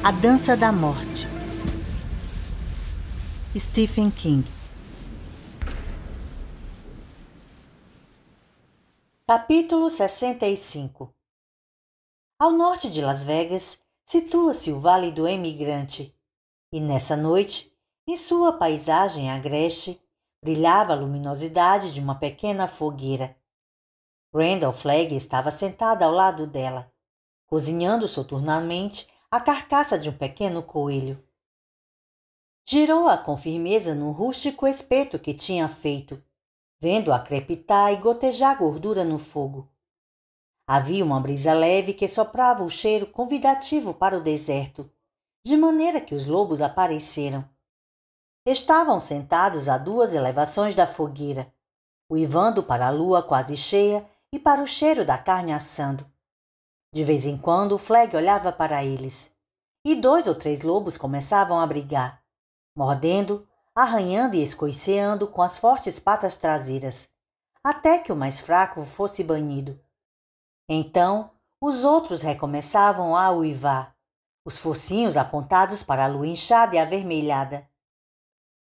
A Dança da Morte. Stephen King. Capítulo 65. Ao norte de Las Vegas, situa-se o Vale do Emigrante, e nessa noite, em sua paisagem agreste, brilhava a luminosidade de uma pequena fogueira. Randall Flagg estava sentada ao lado dela, cozinhando soturnamente a carcaça de um pequeno coelho. Girou-a com firmeza no rústico espeto que tinha feito, vendo-a crepitar e gotejar gordura no fogo. Havia uma brisa leve que soprava o cheiro convidativo para o deserto, de maneira que os lobos apareceram. Estavam sentados a 2 elevações da fogueira, uivando para a lua quase cheia e para o cheiro da carne assando. De vez em quando, Flagg olhava para eles, e 2 ou 3 lobos começavam a brigar, mordendo, arranhando e escoiceando com as fortes patas traseiras, até que o mais fraco fosse banido. Então, os outros recomeçavam a uivar, os focinhos apontados para a lua inchada e avermelhada.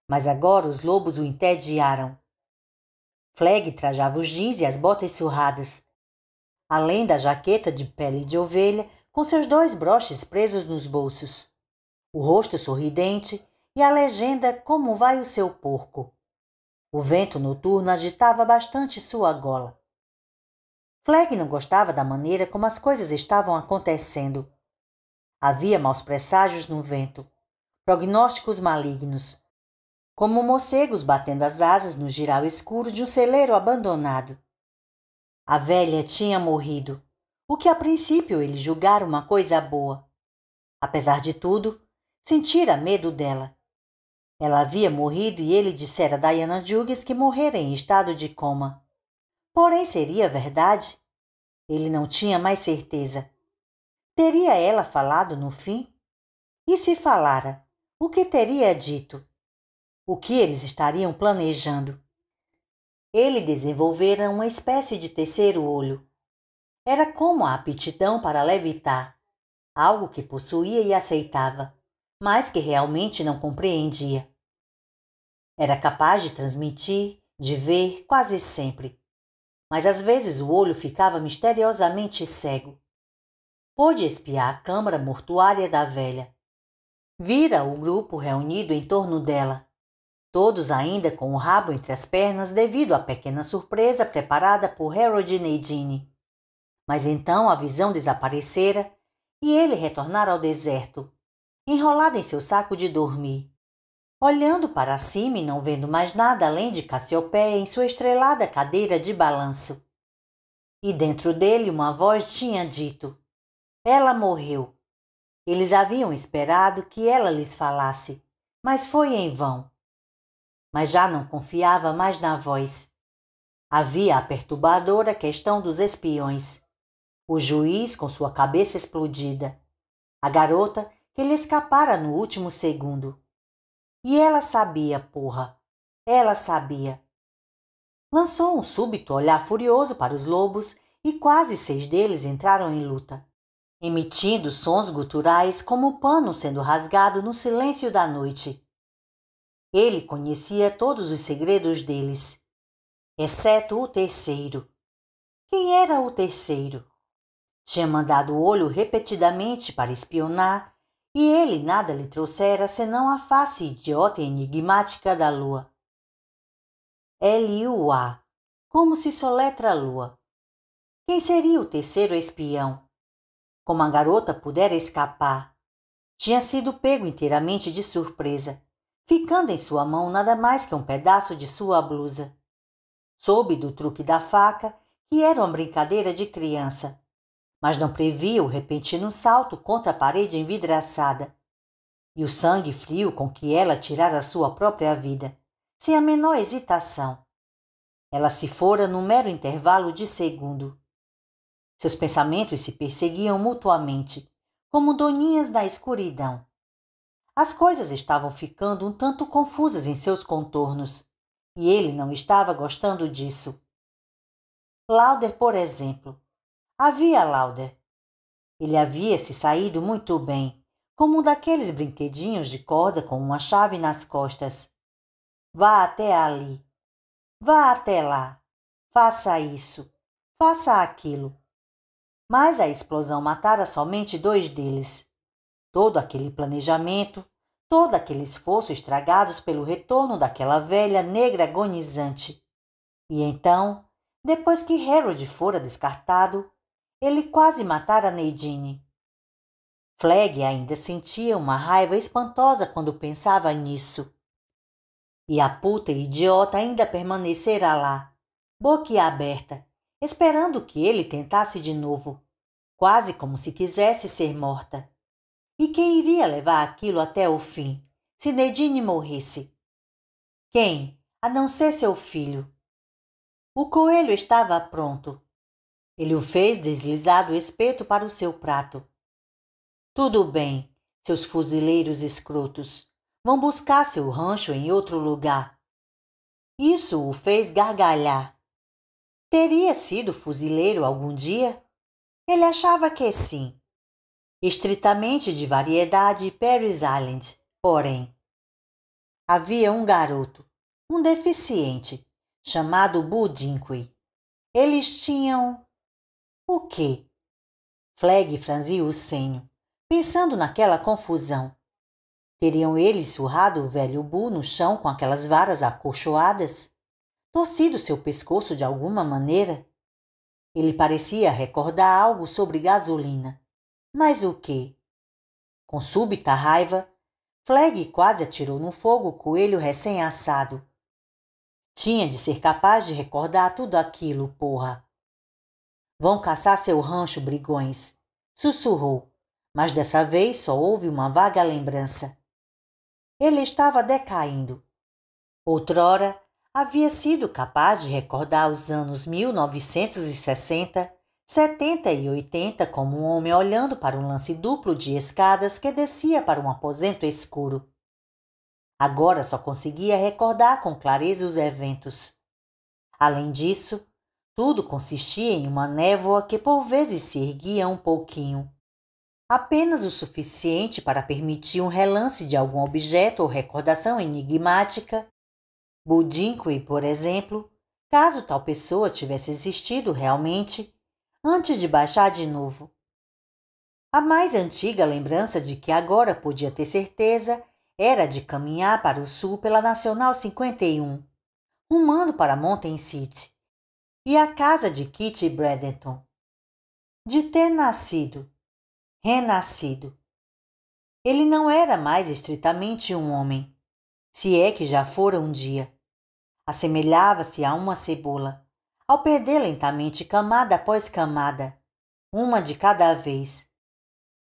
Mas agora os lobos o entediaram. Flagg trajava os jeans e as botas surradas, além da jaqueta de pele de ovelha com seus 2 broches presos nos bolsos, o rosto sorridente e a legenda "Como vai o seu porco?". O vento noturno agitava bastante sua gola. Flagg não gostava da maneira como as coisas estavam acontecendo. Havia maus presságios no vento, prognósticos malignos, como morcegos batendo as asas no giral escuro de um celeiro abandonado. A velha tinha morrido, o que a princípio ele julgara uma coisa boa. Apesar de tudo, sentira medo dela. Ela havia morrido e ele dissera a Diana Jughes que morrera em estado de coma. Porém, seria verdade? Ele não tinha mais certeza. Teria ela falado no fim? E se falara, o que teria dito? O que eles estariam planejando? Ele desenvolvera uma espécie de terceiro olho. Era como a aptidão para levitar, algo que possuía e aceitava, mas que realmente não compreendia. Era capaz de transmitir, de ver, quase sempre. Mas às vezes o olho ficava misteriosamente cego. Pôde espiar a câmara mortuária da velha. Vira o grupo reunido em torno dela, todos ainda com o rabo entre as pernas devido à pequena surpresa preparada por Harold e Nadine. Mas então a visão desaparecera e ele retornara ao deserto, enrolado em seu saco de dormir, olhando para cima e não vendo mais nada além de Cassiopeia em sua estrelada cadeira de balanço. E dentro dele uma voz tinha dito: ela morreu. Eles haviam esperado que ela lhes falasse, mas foi em vão. Mas já não confiava mais na voz. Havia a perturbadora questão dos espiões. O juiz com sua cabeça explodida. A garota que lhe escapara no último segundo. E ela sabia, porra. Ela sabia. Lançou um súbito olhar furioso para os lobos e quase 6 deles entraram em luta, emitindo sons guturais como o pano sendo rasgado no silêncio da noite. Ele conhecia todos os segredos deles, exceto o terceiro. Quem era o terceiro? Tinha mandado o olho repetidamente para espionar e ele nada lhe trouxera senão a face idiota e enigmática da lua. L-U-A, como se soletra a lua. Quem seria o terceiro espião? Como a garota pudera escapar? Tinha sido pego inteiramente de surpresa, ficando em sua mão nada mais que um pedaço de sua blusa. Soube do truque da faca, que era uma brincadeira de criança, mas não previa o repentino salto contra a parede envidraçada e o sangue frio com que ela tirara sua própria vida, sem a menor hesitação. Ela se fora num mero intervalo de segundo. Seus pensamentos se perseguiam mutuamente, como doninhas na escuridão. As coisas estavam ficando um tanto confusas em seus contornos, e ele não estava gostando disso. Lauder, por exemplo. Havia Lauder. Ele havia se saído muito bem, como um daqueles brinquedinhos de corda com uma chave nas costas. Vá até ali. Vá até lá. Faça isso. Faça aquilo. Mas a explosão matara somente 2 deles. Todo aquele planejamento, todo aquele esforço estragados pelo retorno daquela velha negra agonizante. E então, depois que Harold fora descartado, ele quase matara Nadine. Flegg ainda sentia uma raiva espantosa quando pensava nisso. E a puta idiota ainda permanecera lá, boquiaberta, esperando que ele tentasse de novo, quase como se quisesse ser morta. E quem iria levar aquilo até o fim, se Nadine morresse? Quem, a não ser seu filho? O coelho estava pronto. Ele o fez deslizar do espeto para o seu prato. Tudo bem, seus fuzileiros escrotos. Vão buscar seu rancho em outro lugar. Isso o fez gargalhar. Teria sido fuzileiro algum dia? Ele achava que sim. Estritamente de variedade Parris Island, porém. Havia um garoto, um deficiente, chamado Budinque. Eles tinham... O quê? Flegg franziu o senho, pensando naquela confusão. Teriam eles surrado o velho Bull no chão com aquelas varas acolchoadas? Torcido seu pescoço de alguma maneira? Ele parecia recordar algo sobre gasolina. Mas o quê? Com súbita raiva, Flegg quase atirou no fogo o coelho recém-assado. Tinha de ser capaz de recordar tudo aquilo, porra. Vão caçar seu rancho, brigões, sussurrou, mas dessa vez só houve uma vaga lembrança. Ele estava decaindo. Outrora, havia sido capaz de recordar os anos 1960, 70 e 80 como um homem olhando para um lance duplo de escadas que descia para um aposento escuro. Agora só conseguia recordar com clareza os eventos. Além disso, tudo consistia em uma névoa que por vezes se erguia um pouquinho. Apenas o suficiente para permitir um relance de algum objeto ou recordação enigmática. Budinque, por exemplo, caso tal pessoa tivesse existido realmente, antes de baixar de novo. A mais antiga lembrança de que agora podia ter certeza era de caminhar para o sul pela Nacional 51, rumando para Mountain City, e a casa de Kitty Bradenton. De ter nascido, renascido. Ele não era mais estritamente um homem, se é que já fora um dia. Assemelhava-se a uma cebola, ao perder lentamente camada após camada, uma de cada vez.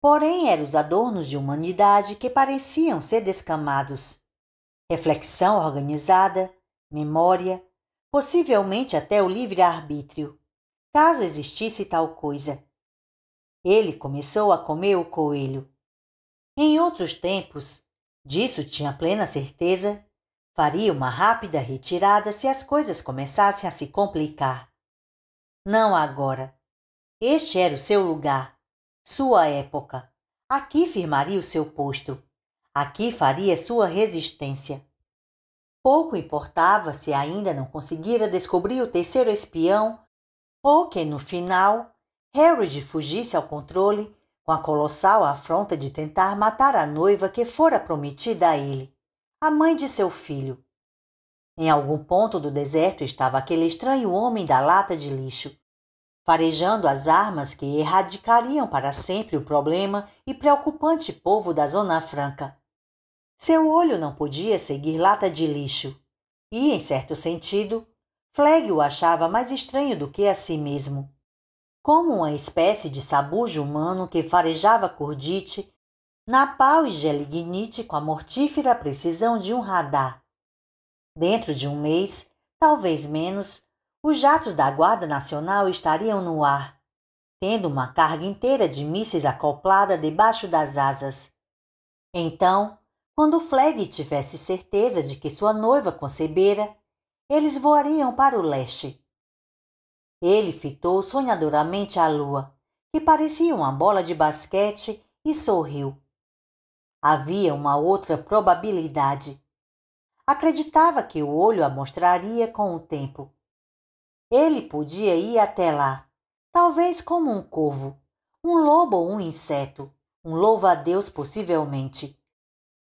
Porém, eram os adornos de humanidade que pareciam ser descamados. Reflexão organizada, memória, possivelmente até o livre-arbítrio, caso existisse tal coisa. Ele começou a comer o coelho. Em outros tempos, disso tinha plena certeza, faria uma rápida retirada se as coisas começassem a se complicar. Não agora. Este era o seu lugar, sua época. Aqui firmaria o seu posto. Aqui faria sua resistência. Pouco importava se ainda não conseguira descobrir o terceiro espião ou que, no final, Harold fugisse ao controle com a colossal afronta de tentar matar a noiva que fora prometida a ele, a mãe de seu filho. Em algum ponto do deserto estava aquele estranho homem da lata de lixo, farejando as armas que erradicariam para sempre o problema e preocupante povo da Zona Franca. Seu olho não podia seguir lata de lixo, e, em certo sentido, Flegg o achava mais estranho do que a si mesmo. Como uma espécie de sabujo humano que farejava cordite, napalm e gelignite com a mortífera precisão de um radar. Dentro de um mês, talvez menos, os jatos da Guarda Nacional estariam no ar, tendo uma carga inteira de mísseis acoplada debaixo das asas. Então, quando Flegg tivesse certeza de que sua noiva concebera, eles voariam para o leste. Ele fitou sonhadoramente a lua, que parecia uma bola de basquete, e sorriu. Havia uma outra probabilidade. Acreditava que o olho a mostraria com o tempo. Ele podia ir até lá, talvez como um corvo, um lobo ou um inseto, um louva-a-Deus possivelmente.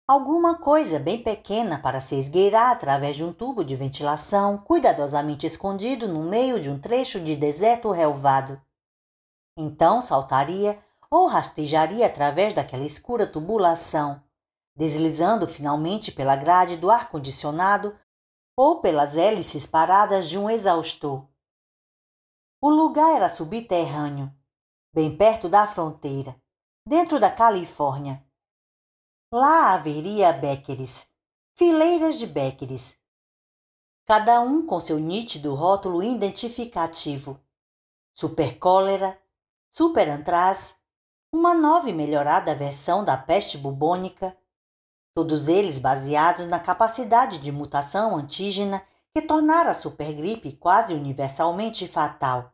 Alguma coisa bem pequena para se esgueirar através de um tubo de ventilação cuidadosamente escondido no meio de um trecho de deserto relvado. Então saltaria ou rastejaria através daquela escura tubulação, deslizando finalmente pela grade do ar-condicionado ou pelas hélices paradas de um exaustor. O lugar era subterrâneo, bem perto da fronteira, dentro da Califórnia. Lá haveria Beckeres, fileiras de Beckeres, cada um com seu nítido rótulo identificativo. Supercólera, superantraz, uma nova e melhorada versão da peste bubônica, todos eles baseados na capacidade de mutação antígena que tornara a supergripe quase universalmente fatal.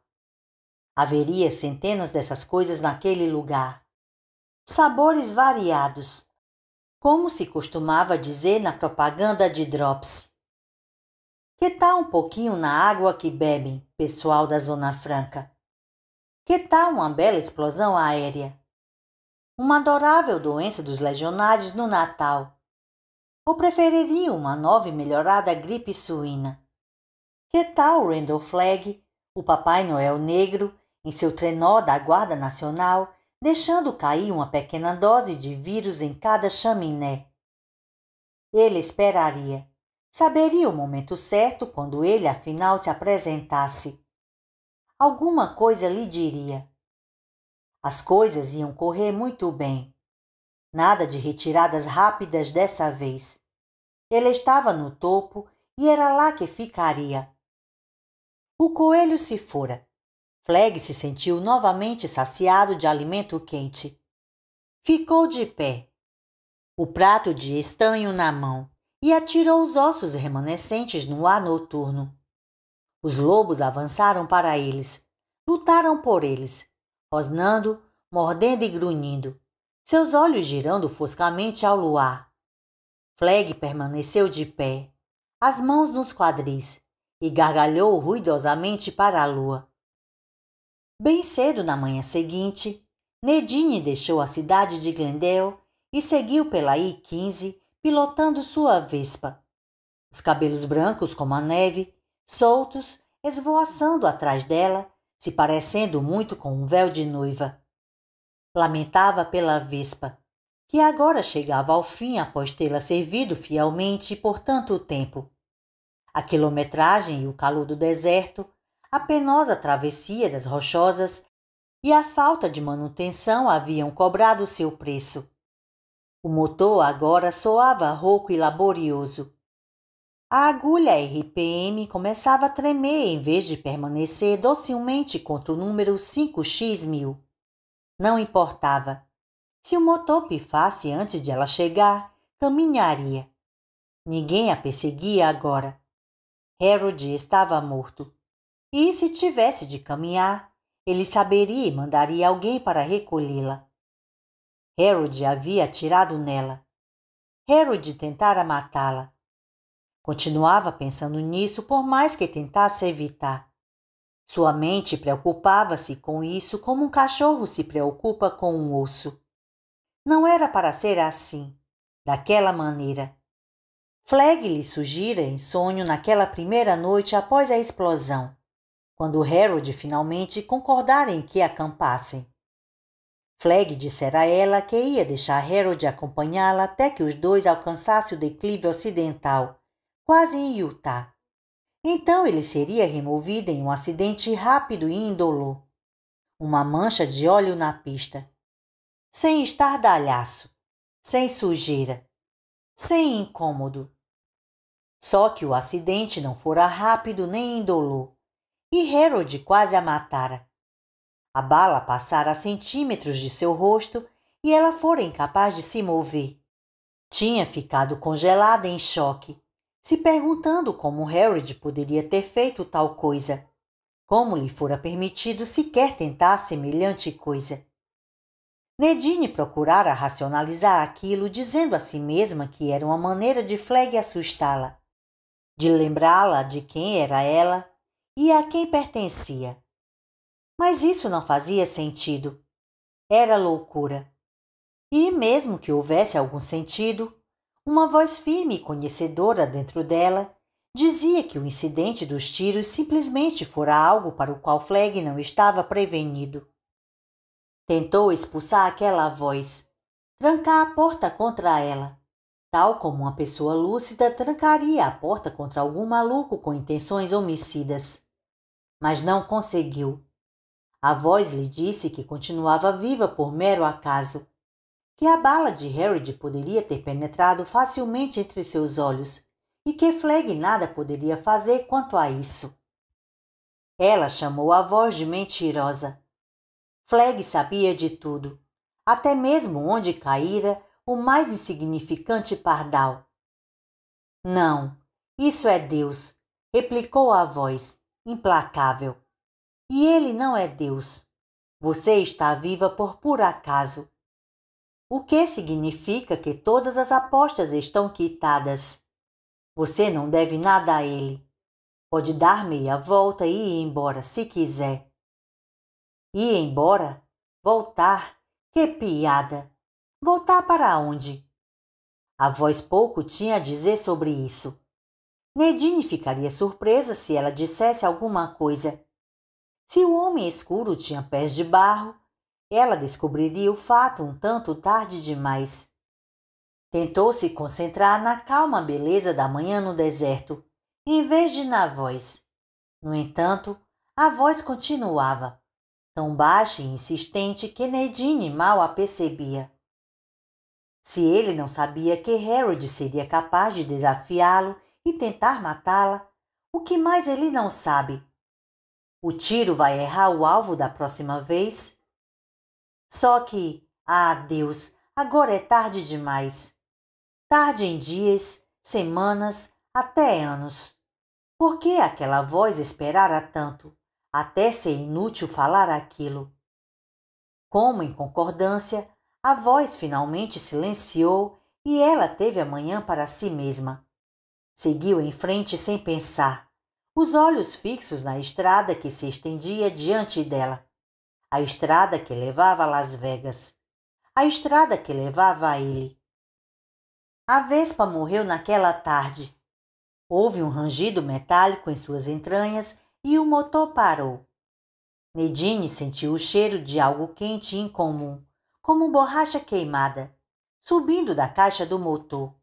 Haveria centenas dessas coisas naquele lugar. Sabores variados, como se costumava dizer na propaganda de Drops. Que tal um pouquinho na água que bebem, pessoal da Zona Franca? Que tal uma bela explosão aérea? Uma adorável doença dos legionários no Natal? Ou prefeririam uma nova e melhorada gripe suína? Que tal Randall Flagg, o Papai Noel negro, em seu trenó da Guarda Nacional, deixando cair uma pequena dose de vírus em cada chaminé? Ele esperaria. Saberia o momento certo quando ele afinal se apresentasse. Alguma coisa lhe diria. As coisas iam correr muito bem. Nada de retiradas rápidas dessa vez. Ele estava no topo e era lá que ficaria. O coelho se fora. Flagg se sentiu novamente saciado de alimento quente. Ficou de pé, o prato de estanho na mão, e atirou os ossos remanescentes no ar noturno. Os lobos avançaram para eles, lutaram por eles, rosnando, mordendo e grunhindo, seus olhos girando foscamente ao luar. Flagg permaneceu de pé, as mãos nos quadris, e gargalhou ruidosamente para a lua. Bem cedo na manhã seguinte, Nadine deixou a cidade de Glendale e seguiu pela I-15, pilotando sua Vespa. Os cabelos brancos como a neve, soltos, esvoaçando atrás dela, se parecendo muito com um véu de noiva. Lamentava pela Vespa, que agora chegava ao fim após tê-la servido fielmente por tanto tempo. A quilometragem e o calor do deserto, a penosa travessia das rochosas e a falta de manutenção haviam cobrado seu preço. O motor agora soava rouco e laborioso. A agulha RPM começava a tremer em vez de permanecer docilmente contra o número 5x1000. Não importava. Se o motor pifasse antes de ela chegar, caminharia. Ninguém a perseguia agora. Harold estava morto. E se tivesse de caminhar, ele saberia e mandaria alguém para recolhê-la. Harold havia atirado nela. Harold tentara matá-la. Continuava pensando nisso por mais que tentasse evitar. Sua mente preocupava-se com isso como um cachorro se preocupa com um osso. Não era para ser assim, daquela maneira. Flagg lhe surgira em sonho naquela primeira noite após a explosão, quando Harold finalmente concordara em que acampassem. Flagg dissera a ela que ia deixar Harold acompanhá-la até que os dois alcançassem o declive ocidental, quase em Utah. Então ele seria removido em um acidente rápido e indolor. Uma mancha de óleo na pista. Sem estardalhaço, sem sujeira, sem incômodo. Só que o acidente não fora rápido nem indolor, e Harold quase a matara. A bala passara a centímetros de seu rosto e ela fora incapaz de se mover. Tinha ficado congelada em choque, se perguntando como Harold poderia ter feito tal coisa. Como lhe fora permitido sequer tentar semelhante coisa. Nadine procurara racionalizar aquilo, dizendo a si mesma que era uma maneira de Flegg assustá-la, de lembrá-la de quem era ela e a quem pertencia. Mas isso não fazia sentido. Era loucura. E, mesmo que houvesse algum sentido, uma voz firme e conhecedora dentro dela dizia que o incidente dos tiros simplesmente fora algo para o qual Flegg não estava prevenido. Tentou expulsar aquela voz, trancar a porta contra ela, tal como uma pessoa lúcida trancaria a porta contra algum maluco com intenções homicidas. Mas não conseguiu. A voz lhe disse que continuava viva por mero acaso, que a bala de Harry poderia ter penetrado facilmente entre seus olhos e que Flegg nada poderia fazer quanto a isso. Ela chamou a voz de mentirosa. Flegg sabia de tudo, até mesmo onde caíra o mais insignificante pardal. Não, isso é Deus, replicou a voz, implacável. E ele não é Deus. Você está viva por puro acaso. O que significa que todas as apostas estão quitadas. Você não deve nada a ele. Pode dar meia volta e ir embora se quiser. Ir embora? Voltar? Que piada! Voltar para onde? A voz pouco tinha a dizer sobre isso. Nadine ficaria surpresa se ela dissesse alguma coisa. Se o homem escuro tinha pés de barro, ela descobriria o fato um tanto tarde demais. Tentou se concentrar na calma beleza da manhã no deserto, em vez de na voz. No entanto, a voz continuava, tão baixa e insistente que Nadine mal a percebia. Se ele não sabia que Harry seria capaz de desafiá-lo e tentar matá-la, o que mais ele não sabe? O tiro vai errar o alvo da próxima vez? Só que, Deus, agora é tarde demais. Tarde em dias, semanas, até anos. Por que aquela voz esperara tanto, até ser inútil falar aquilo? Como em concordância, a voz finalmente silenciou e ela teve a manhã para si mesma. Seguiu em frente sem pensar, os olhos fixos na estrada que se estendia diante dela. A estrada que levava a Las Vegas. A estrada que levava a ele. A vespa morreu naquela tarde. Houve um rangido metálico em suas entranhas e o motor parou. Nadine sentiu o cheiro de algo quente e incomum, como borracha queimada, subindo da caixa do motor.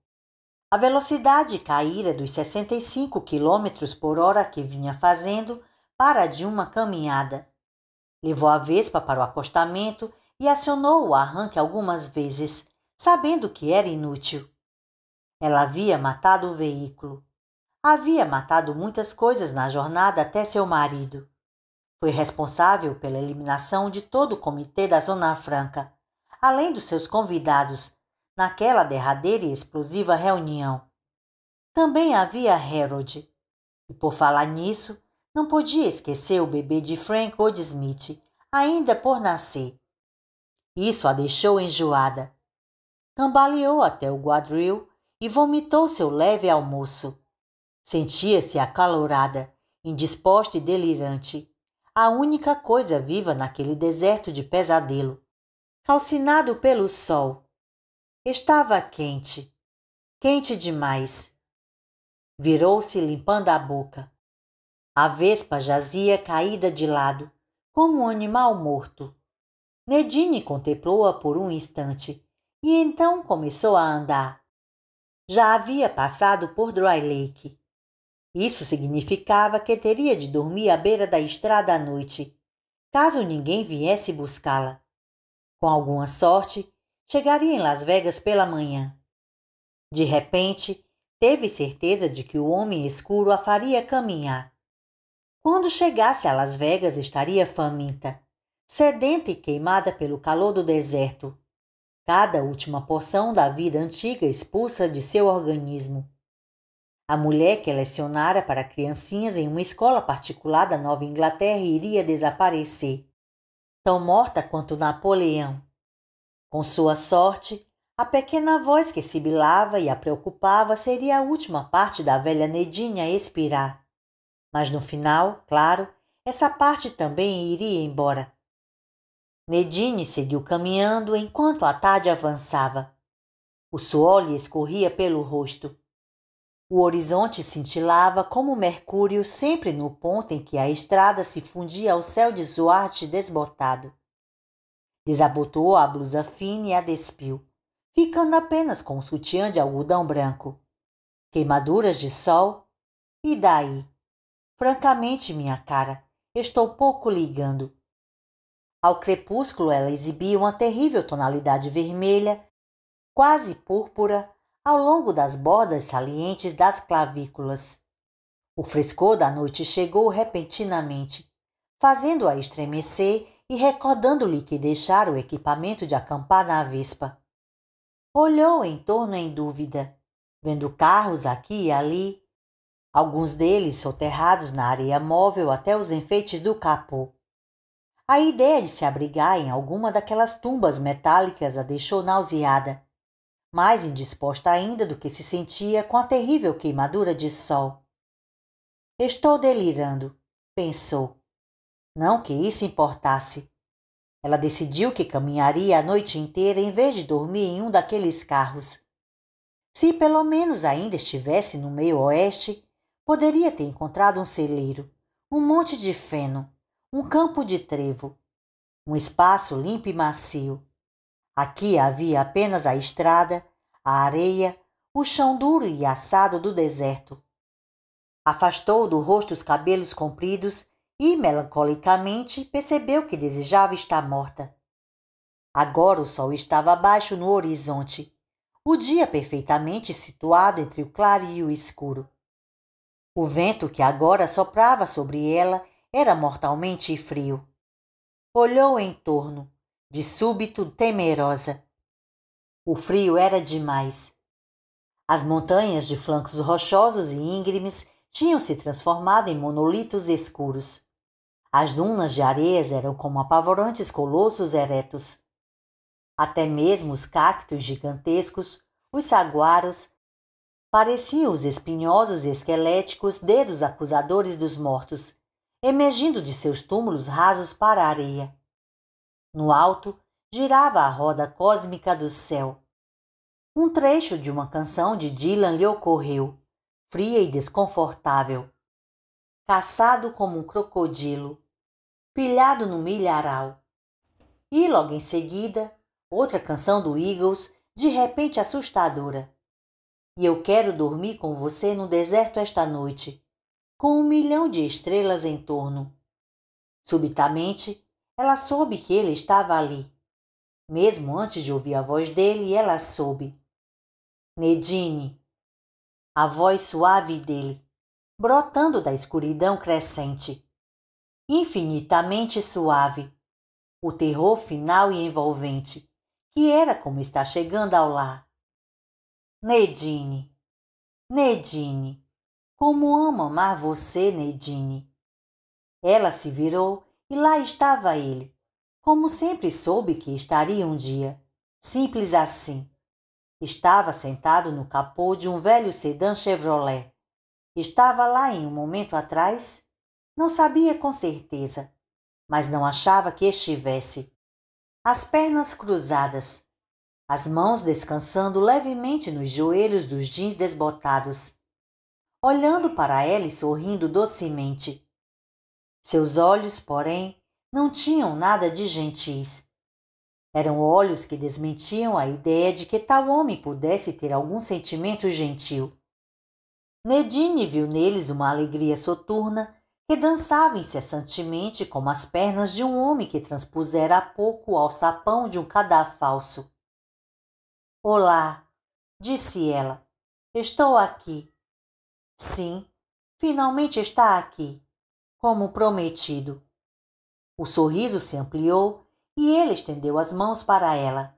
A velocidade caíra dos 65 km/h que vinha fazendo para a de uma caminhada. Levou a vespa para o acostamento e acionou o arranque algumas vezes, sabendo que era inútil. Ela havia matado o veículo. Havia matado muitas coisas na jornada até seu marido. Foi responsável pela eliminação de todo o comitê da Zona Franca, além dos seus convidados, naquela derradeira e explosiva reunião. Também havia Harold. E por falar nisso, não podia esquecer o bebê de Frank Goldsmith, ainda por nascer. Isso a deixou enjoada. Cambaleou até o quadril e vomitou seu leve almoço. Sentia-se acalorada, indisposta e delirante, a única coisa viva naquele deserto de pesadelo, calcinado pelo sol. Estava quente, quente demais. Virou-se limpando a boca. A vespa jazia caída de lado, como um animal morto. Nadine contemplou-a por um instante e então começou a andar. Já havia passado por Dry Lake. Isso significava que teria de dormir à beira da estrada à noite, caso ninguém viesse buscá-la. Com alguma sorte, chegaria em Las Vegas pela manhã. De repente, teve certeza de que o homem escuro a faria caminhar. Quando chegasse a Las Vegas, estaria faminta, sedenta e queimada pelo calor do deserto. Cada última porção da vida antiga expulsa de seu organismo. A mulher que lecionara para criancinhas em uma escola particular da Nova Inglaterra iria desaparecer, tão morta quanto Napoleão. Com sua sorte, a pequena voz que sibilava e a preocupava seria a última parte da velha Nedinha a expirar. Mas no final, claro, essa parte também iria embora. Nedine seguiu caminhando enquanto a tarde avançava. O suor lhe escorria pelo rosto. O horizonte cintilava como o mercúrio sempre no ponto em que a estrada se fundia ao céu de Zuarte desbotado. Desabotoou a blusa fina e a despiu, ficando apenas com o sutiã de algodão branco. Queimaduras de sol? E daí? Francamente, minha cara, estou pouco ligando. Ao crepúsculo ela exibia uma terrível tonalidade vermelha, quase púrpura, ao longo das bordas salientes das clavículas. O frescor da noite chegou repentinamente, fazendo-a estremecer e recordando-lhe que deixara o equipamento de acampar na Vespa. Olhou em torno em dúvida, vendo carros aqui e ali, alguns deles soterrados na areia móvel até os enfeites do capô. A ideia de se abrigar em alguma daquelas tumbas metálicas a deixou nauseada, mais indisposta ainda do que se sentia com a terrível queimadura de sol. Estou delirando, pensou. Não que isso importasse. Ela decidiu que caminharia a noite inteira em vez de dormir em um daqueles carros. Se pelo menos ainda estivesse no meio-oeste, poderia ter encontrado um celeiro, um monte de feno, um campo de trevo, um espaço limpo e macio. Aqui havia apenas a estrada, a areia, o chão duro e assado do deserto. Afastou do rosto os cabelos compridos e, melancolicamente, percebeu que desejava estar morta. Agora o sol estava baixo no horizonte, o dia perfeitamente situado entre o claro e o escuro. O vento que agora soprava sobre ela era mortalmente frio. Olhou em torno, de súbito temerosa. O frio era demais. As montanhas de flancos rochosos e íngremes tinham se transformado em monolitos escuros. As dunas de areias eram como apavorantes colossos eretos. Até mesmo os cactos gigantescos, os saguaros, pareciam os espinhosos e esqueléticos dedos acusadores dos mortos, emergindo de seus túmulos rasos para a areia. No alto, girava a roda cósmica do céu. Um trecho de uma canção de Dylan lhe ocorreu, fria e desconfortável. Caçado como um crocodilo, pilhado no milharal. E logo em seguida, outra canção do Eagles, de repente assustadora. E eu quero dormir com você no deserto esta noite, com 1 milhão de estrelas em torno. Subitamente, ela soube que ele estava ali. Mesmo antes de ouvir a voz dele, ela soube. Nedine. A voz suave dele, brotando da escuridão crescente. Infinitamente suave. O terror final e envolvente, que era como estar chegando ao lar. Nedine. Nedine. Como amo amar você, Nedine. Ela se virou e lá estava ele, como sempre soube que estaria um dia. Simples assim. Estava sentado no capô de um velho sedã Chevrolet. Estava lá em um momento atrás? Não sabia com certeza, mas não achava que estivesse. As pernas cruzadas, as mãos descansando levemente nos joelhos dos jeans desbotados, olhando para ela e sorrindo docemente. Seus olhos, porém, não tinham nada de gentis. Eram olhos que desmentiam a ideia de que tal homem pudesse ter algum sentimento gentil. Nedine viu neles uma alegria soturna que dançava incessantemente como as pernas de um homem que transpusera há pouco o alçapão de um cadafalso. Olá, disse ela. Estou aqui. Sim, finalmente está aqui, como prometido. O sorriso se ampliou e ele estendeu as mãos para ela.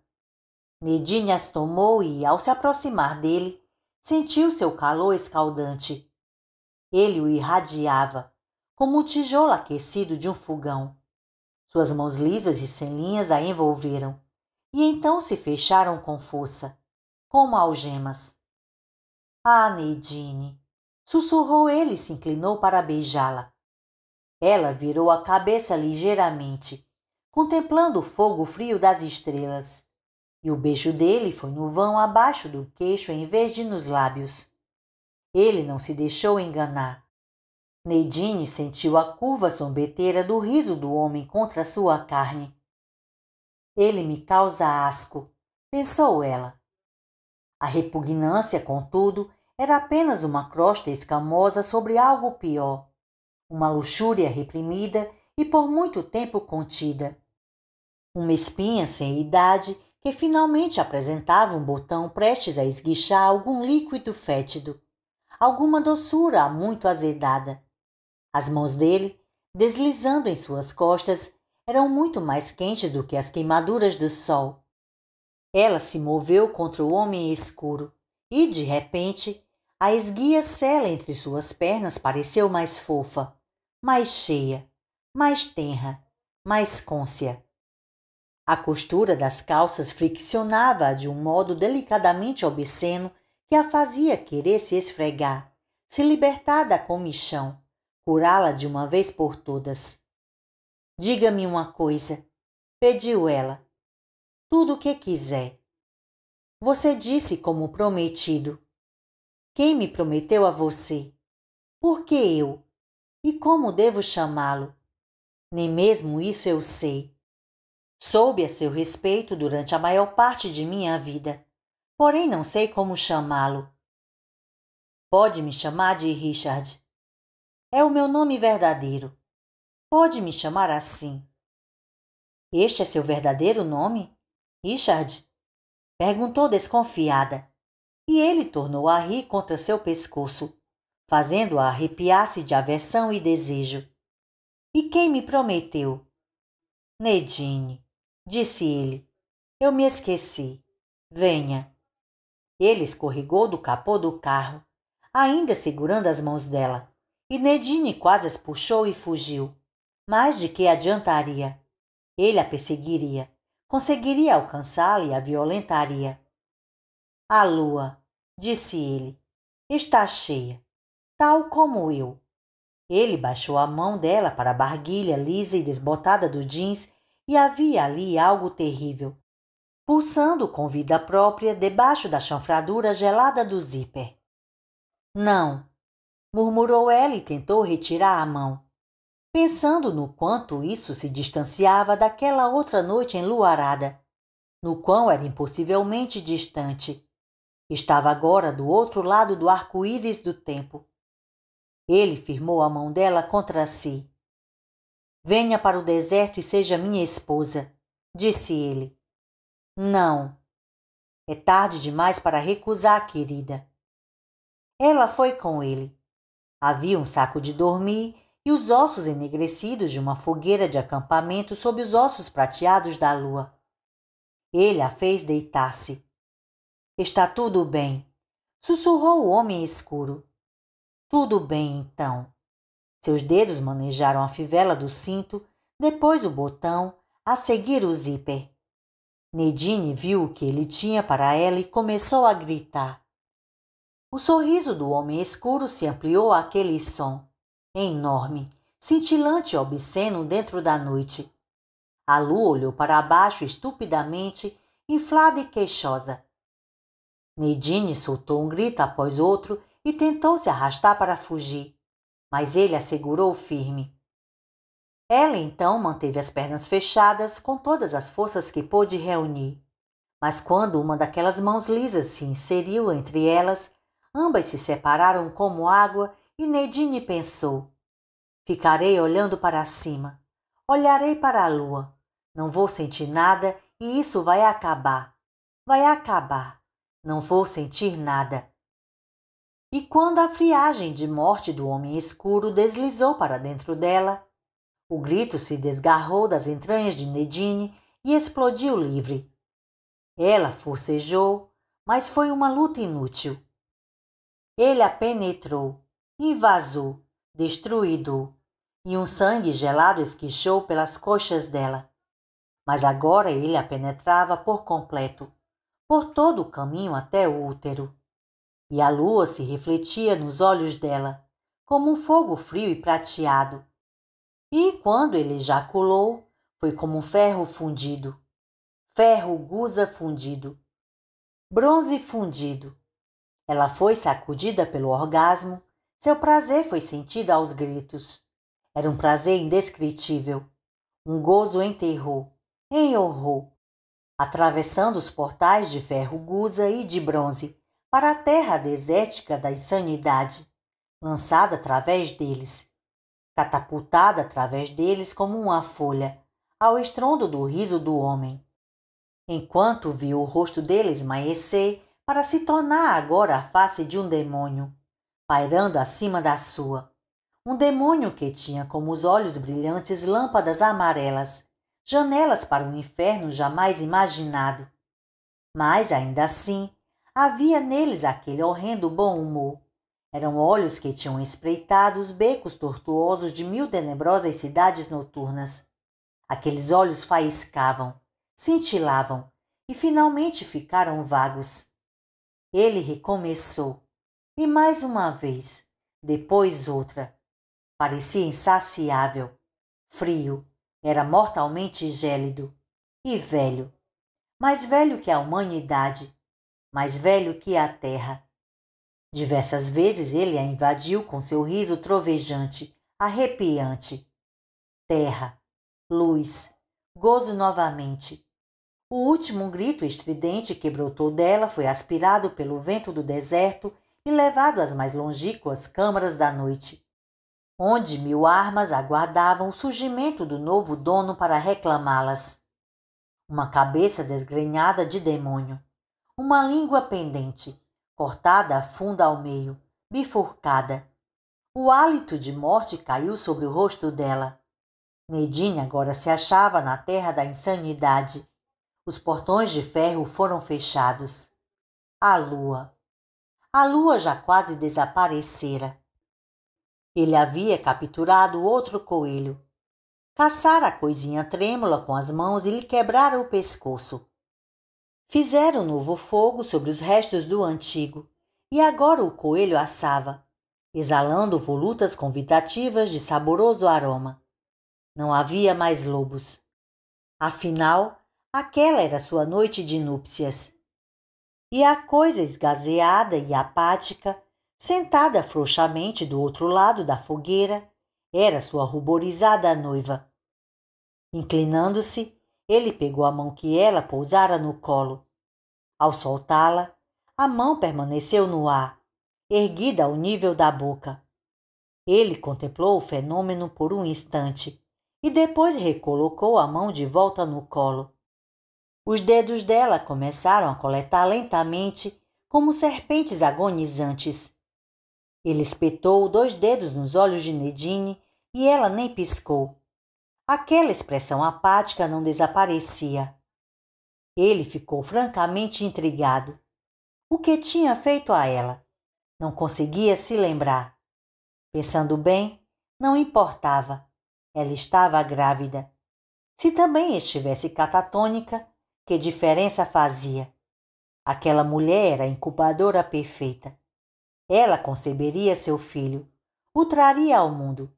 Nedine as tomou e, ao se aproximar dele, sentiu seu calor escaldante. Ele o irradiava, como o tijolo aquecido de um fogão. Suas mãos lisas e sem linhas a envolveram, e então se fecharam com força, como algemas. Ah, Nadine! Sussurrou ele e se inclinou para beijá-la. Ela virou a cabeça ligeiramente, contemplando o fogo frio das estrelas, e o beijo dele foi no vão abaixo do queixo em vez de nos lábios. Ele não se deixou enganar. Nadine sentiu a curva sombeteira do riso do homem contra sua carne. Ele me causa asco, pensou ela. A repugnância, contudo, era apenas uma crosta escamosa sobre algo pior, uma luxúria reprimida e por muito tempo contida. Uma espinha sem idade que finalmente apresentava um botão prestes a esguichar algum líquido fétido, alguma doçura muito azedada. As mãos dele, deslizando em suas costas, eram muito mais quentes do que as queimaduras do sol. Ela se moveu contra o homem escuro e, de repente, a esguia sela entre suas pernas pareceu mais fofa, mais cheia, mais tenra, mais côncia. A costura das calças friccionava-a de um modo delicadamente obsceno que a fazia querer se esfregar, se libertar da comichão, curá-la de uma vez por todas. Diga-me uma coisa, pediu ela. Tudo o que quiser. Você disse como prometido. Quem me prometeu a você? Por que eu? E como devo chamá-lo? Nem mesmo isso eu sei. Soube a seu respeito durante a maior parte de minha vida, porém não sei como chamá-lo. Pode me chamar de Richard. É o meu nome verdadeiro. Pode me chamar assim. Este é seu verdadeiro nome? Richard? Perguntou desconfiada, e ele tornou a rir contra seu pescoço, fazendo-a arrepiar-se de aversão e desejo. E quem me prometeu? Nadine, disse ele. Eu me esqueci. Venha. Ele escorregou do capô do carro, ainda segurando as mãos dela, e Nadine quase as puxou e fugiu. Mas de que adiantaria? Ele a perseguiria, conseguiria alcançá-la e a violentaria. A lua, disse ele, está cheia, tal como eu. Ele baixou a mão dela para a barguilha lisa e desbotada do jeans e havia ali algo terrível, pulsando com vida própria debaixo da chanfradura gelada do zíper. Não, murmurou ela e tentou retirar a mão, pensando no quanto isso se distanciava daquela outra noite enluarada, no quão era impossivelmente distante. Estava agora do outro lado do arco-íris do tempo. Ele firmou a mão dela contra si. Venha para o deserto e seja minha esposa, disse ele. Não. É tarde demais para recusar, querida. Ela foi com ele. Havia um saco de dormir e os ossos enegrecidos de uma fogueira de acampamento sob os ossos prateados da lua. Ele a fez deitar-se. Está tudo bem, sussurrou o homem escuro. Tudo bem, então. Seus dedos manejaram a fivela do cinto, depois o botão, a seguir o zíper. Nadine viu o que ele tinha para ela e começou a gritar. O sorriso do homem escuro se ampliou àquele som, enorme, cintilante e obsceno dentro da noite. A lua olhou para baixo estupidamente, inflada e queixosa. Nadine soltou um grito após outro e tentou se arrastar para fugir, mas ele a segurou firme. Ela então manteve as pernas fechadas com todas as forças que pôde reunir, mas quando uma daquelas mãos lisas se inseriu entre elas, ambas se separaram como água e Nadine pensou: ficarei olhando para cima, olharei para a lua, não vou sentir nada e isso vai acabar, vai acabar. Não vou sentir nada. E quando a friagem de morte do homem escuro deslizou para dentro dela, o grito se desgarrou das entranhas de Nadine e explodiu livre. Ela forcejou, mas foi uma luta inútil. Ele a penetrou, invasou, destruído, e um sangue gelado esguichou pelas coxas dela. mas agora ele a penetrava por completo, por todo o caminho até o útero. E a lua se refletia nos olhos dela, como um fogo frio e prateado. E quando ele ejaculou, foi como um ferro fundido, ferro gusa fundido, bronze fundido. Ela foi sacudida pelo orgasmo, seu prazer foi sentido aos gritos. Era um prazer indescritível, um gozo em terror, em horror, atravessando os portais de ferro gusa e de bronze para a terra desértica da insanidade, lançada através deles, catapultada através deles como uma folha, ao estrondo do riso do homem. Enquanto viu o rosto dele esmaecer para se tornar agora a face de um demônio, pairando acima da sua. Um demônio que tinha como os olhos brilhantes lâmpadas amarelas, janelas para um inferno jamais imaginado. Mas, ainda assim, havia neles aquele horrendo bom humor. Eram olhos que tinham espreitado os becos tortuosos de 1000 tenebrosas cidades noturnas. Aqueles olhos faiscavam, cintilavam e finalmente ficaram vagos. Ele recomeçou, e mais uma vez, depois outra. Parecia insaciável, frio, era mortalmente gélido e velho, mais velho que a humanidade, mais velho que a terra. Diversas vezes ele a invadiu com seu riso trovejante, arrepiante. Terra, luz, gozo novamente. O último grito estridente que brotou dela foi aspirado pelo vento do deserto e levado às mais longínquas câmaras da noite, onde 1000 armas aguardavam o surgimento do novo dono para reclamá-las. Uma cabeça desgrenhada de demônio, uma língua pendente, cortada a fundo ao meio, bifurcada. O hálito de morte caiu sobre o rosto dela. Nadine agora se achava na terra da insanidade. Os portões de ferro foram fechados. A lua. A lua já quase desaparecera. Ele havia capturado outro coelho. Caçara a coisinha trêmula com as mãos e lhe quebrara o pescoço. Fizeram um novo fogo sobre os restos do antigo, e agora o coelho assava, exalando volutas convidativas de saboroso aroma. Não havia mais lobos. Afinal, aquela era sua noite de núpcias. E a coisa esgazeada e apática, sentada frouxamente do outro lado da fogueira, era sua ruborizada noiva. Inclinando-se, ele pegou a mão que ela pousara no colo. Ao soltá-la, a mão permaneceu no ar, erguida ao nível da boca. Ele contemplou o fenômeno por um instante e depois recolocou a mão de volta no colo. Os dedos dela começaram a coletar lentamente, como serpentes agonizantes. Ele espetou 2 dedos nos olhos de Nadine e ela nem piscou. Aquela expressão apática não desaparecia. Ele ficou francamente intrigado. O que tinha feito a ela? Não conseguia se lembrar. Pensando bem, não importava. Ela estava grávida. Se também estivesse catatônica, que diferença fazia? Aquela mulher era a incubadora perfeita. Ela conceberia seu filho, o traria ao mundo.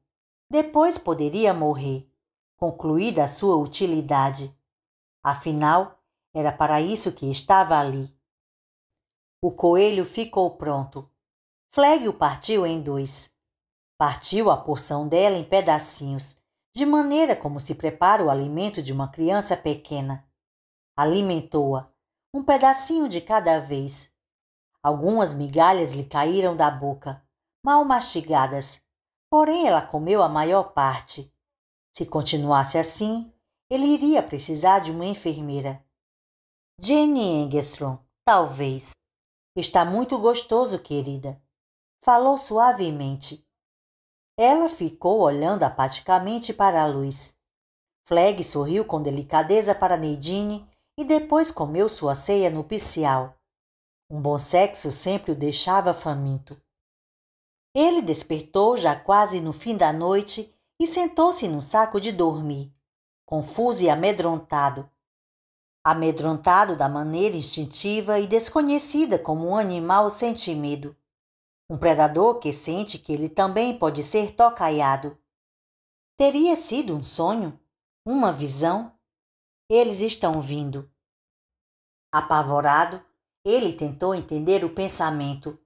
Depois poderia morrer, concluída a sua utilidade. Afinal, era para isso que estava ali. O coelho ficou pronto. Fleg o partiu em 2. Partiu a porção dela em pedacinhos, de maneira como se prepara o alimento de uma criança pequena. Alimentou-a, um pedacinho de cada vez. Algumas migalhas lhe caíram da boca, mal mastigadas, porém ela comeu a maior parte. Se continuasse assim, ele iria precisar de uma enfermeira. Jenny Engstrom, talvez. Está muito gostoso, querida. Falou suavemente. Ela ficou olhando apaticamente para a luz. Fleg sorriu com delicadeza para Nadine e depois comeu sua ceia nupcial. Um bom sexo sempre o deixava faminto. Ele despertou já quase no fim da noite e sentou-se num saco de dormir. confuso e amedrontado. Amedrontado da maneira instintiva e desconhecida como um animal sente medo. Um predador que sente que ele também pode ser tocaiado. Teria sido um sonho? Uma visão? Eles estão vindo. Apavorado, ele tentou entender o pensamento,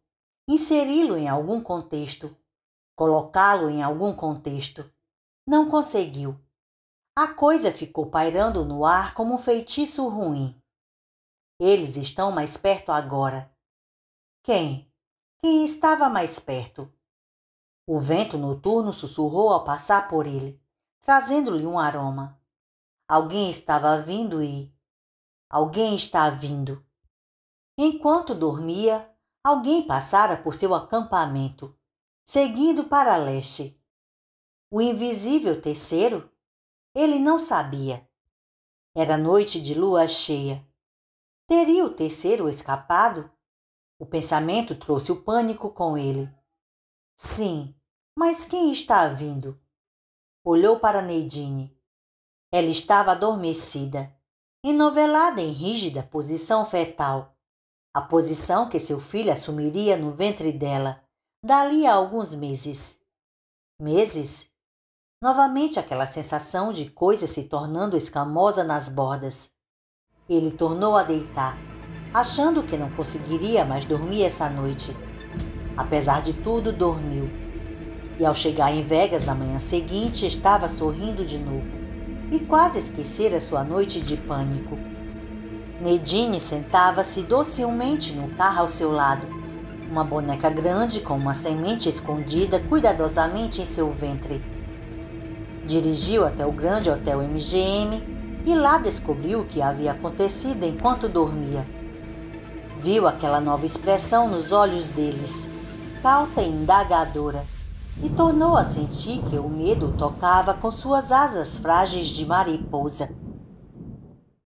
inseri-lo em algum contexto, colocá-lo em algum contexto. Não conseguiu. A coisa ficou pairando no ar como um feitiço ruim. Eles estão mais perto agora. Quem? Quem estava mais perto? O vento noturno sussurrou ao passar por ele, trazendo-lhe um aroma. Alguém estava vindo e... Alguém está vindo. Enquanto dormia, alguém passara por seu acampamento, seguindo para leste. O invisível terceiro? Ele não sabia. Era noite de lua cheia. Teria o terceiro escapado? O pensamento trouxe o pânico com ele. Sim, mas quem está vindo? Olhou para Nadine. Ela estava adormecida, enovelada em rígida posição fetal, a posição que seu filho assumiria no ventre dela, dali a alguns meses. Meses? Novamente aquela sensação de coisa se tornando escamosa nas bordas. Ele tornou a deitar, achando que não conseguiria mais dormir essa noite. Apesar de tudo, dormiu. E ao chegar em Vegas na manhã seguinte, estava sorrindo de novo. E quase esquecera sua noite de pânico. Nadine sentava-se docilmente no carro ao seu lado, uma boneca grande com uma semente escondida cuidadosamente em seu ventre. Dirigiu até o grande hotel MGM e lá descobriu o que havia acontecido enquanto dormia. Viu aquela nova expressão nos olhos deles, cauta e indagadora, e tornou a sentir que o medo o tocava com suas asas frágeis de mariposa.